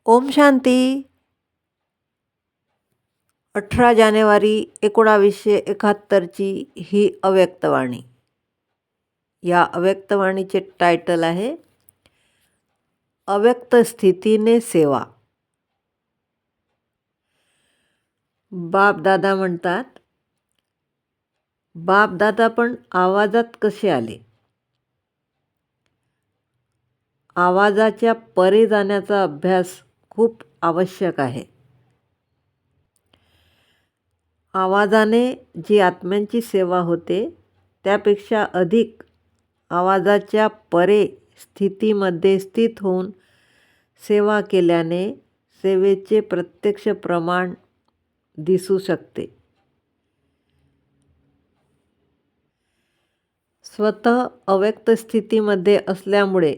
ओम शांती. 18 जानेवारी 1971ची ही अव्यक्तवाणी. या अव्यक्तवाणीचे टायटल आहे अव्यक्त स्थितीने सेवा. बापदादा म्हणतात, बापदादा पण आवाजात कसे आले? आवाजाच्या परे जाण्याचा अभ्यास खूप आवश्यक आहे. आवाजाने जी आत्म्यांची सेवा होते त्यापेक्षा अधिक आवाजाच्या परे स्थितीमध्ये स्थित होऊन सेवा केल्याने सेवेचे प्रत्यक्ष प्रमाण दिसू शकते. स्वतः अव्यक्त स्थितीमध्ये असल्यामुळे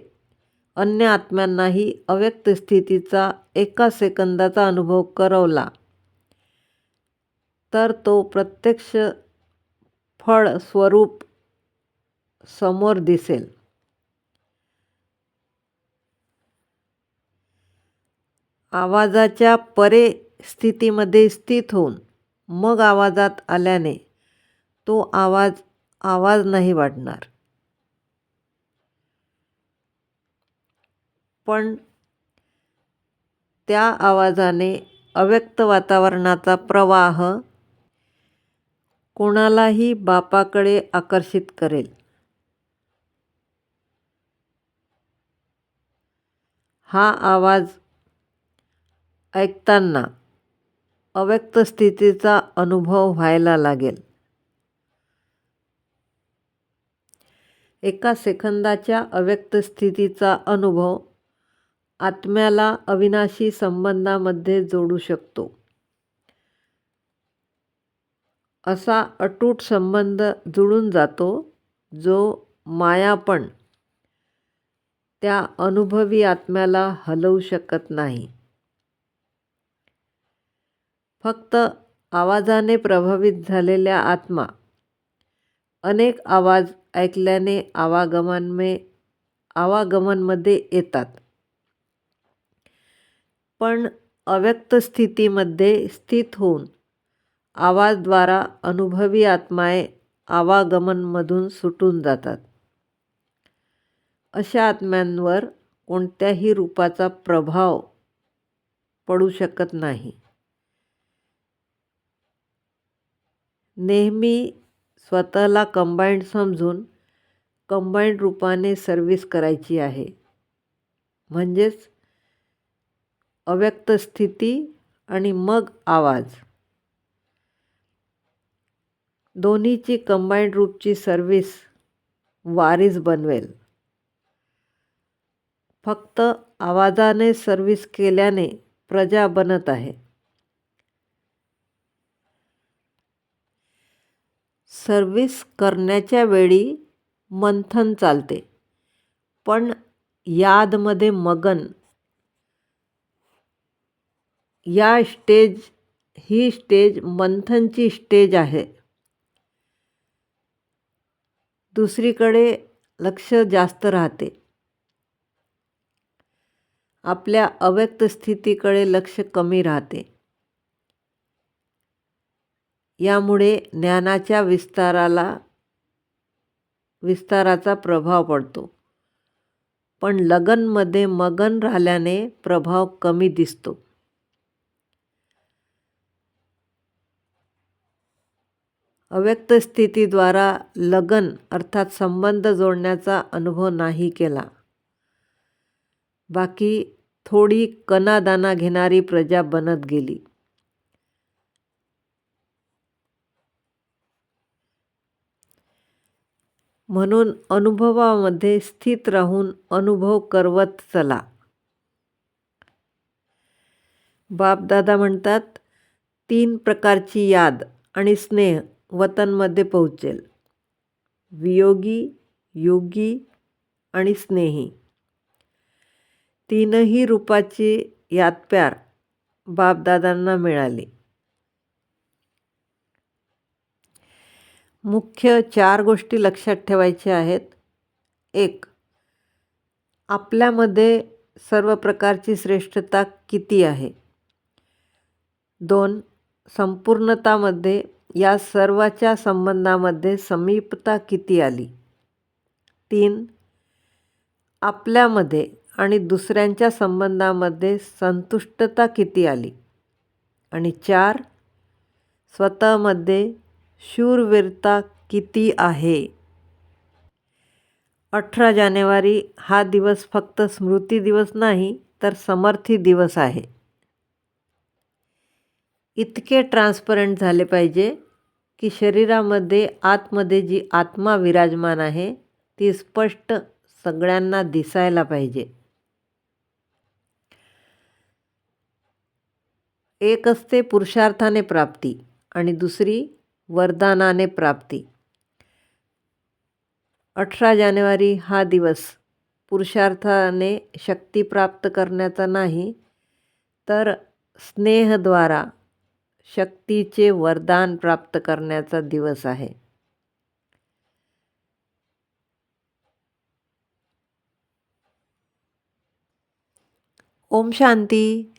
अन्य आत्म्यांनाही अव्यक्त स्थितीचा एका सेकंदाचा अनुभव करवला तर तो प्रत्यक्ष फळ स्वरूप समोर दिसेल. आवाजाच्या परे स्थितीमध्ये स्थित होऊन मग आवाजात आल्याने तो आवाज नाही वाटणार, पण त्या आवाजाने अव्यक्त वातावरणाचा प्रवाह कोणालाही बापाकडे आकर्षित करेल. हा आवाज ऐकताना अव्यक्त स्थितीचा अनुभव व्हायला लागेल. एका सेकंदाच्या अव्यक्त स्थितीचा अनुभव आत्म्याला अविनाशी संबंधामध्ये जोडू शकतो. असा अतूट संबंध जुळून जातो जो मायापण त्या अनुभवी आत्म्याला हलवू शकत नाही. फक्त आवाजाने प्रभावित झालेल्या आत्मा अनेक आवाज ऐकल्याने आवागमनमध्ये येतात, पण अव्यक्त स्थितीमध्ये स्थित होऊन आवाजाद्वारा अनुभवी आत्माए आवागमनमधून सुटून जातात. अशा आत्म्यांवर कोणत्याही रूपाचा प्रभाव पडू शकत नाही. नेहमी स्वतःला कंबाईंड समजून कंबाईंड रूपाने सर्व्हिस करायची आहे. म्हणजेच अव्यक्त स्थिती आणि मग आवाज दोन्हीची कंबाईंड रूपची सर्व्हिस वारीस बनवेल. फक्त आवाजाने सर्व्हिस केल्याने प्रजा बनत आहे. सर्व्हिस करण्याच्या वेळी मंथन चालते, पण यादमध्ये मगन ही स्टेज मंथनची स्टेज आहे. दुसरीकडे लक्ष जास्त राहते. आपल्या अव्यक्त स्थितीकडे लक्ष कमी राहते. यामुळे ज्ञानाच्या विस्ताराचा प्रभाव पडतो, पण लगनमध्ये मगन राहिल्याने प्रभाव कमी दिसतो. अव्यक्त स्थितीद्वारा लगन अर्थात संबंध जोडण्याचा अनुभव नाही केला. बाकी थोडी कणादाणा घेणारी प्रजा बनत गेली. म्हणून अनुभवामध्ये स्थित राहून अनुभव करवत चला. बापदादा म्हणतात, 3 प्रकारची याद आणि स्नेह वतनमध्ये पोहोचेल. वियोगी, योगी आणि स्नेही. तीनही रूपाची यादप्यार बापदादांना मिळाली. मुख्य 4 गोष्टी लक्षात ठेवायच्या आहेत. 1. आपल्यामध्ये सर्व प्रकारची श्रेष्ठता किती आहे? 2. संपूर्णतामध्ये या सर्वाच्या संबंधामध्ये समीपता किती आली? 3. आपल्यामध्ये आणि दुसऱ्यांच्या संबंधामध्ये संतुष्टता किती आली? आणि 4. स्वतःमध्ये शूरवीरता किती आहे? 18 जानेवारी हा दिवस फक्त स्मृती दिवस नाही, तर समर्थी दिवस आहे. इतके ट्रान्सपरंट झाले पाहिजे की शरीरामध्ये आतमध्ये जी आत्मा विराजमान आहे ती स्पष्ट सगळ्यांना दिसायला पाहिजे. एक असते पुरुषार्थाने प्राप्ती आणि दुसरी वरदानाने प्राप्ती. 18 जानेवारी हा दिवस पुरुषार्थाने शक्ती प्राप्त करण्याचा नाही, तर स्नेहद्वारा शक्तीचे वरदान प्राप्त करण्याचा दिवस आहे. ओम शांती.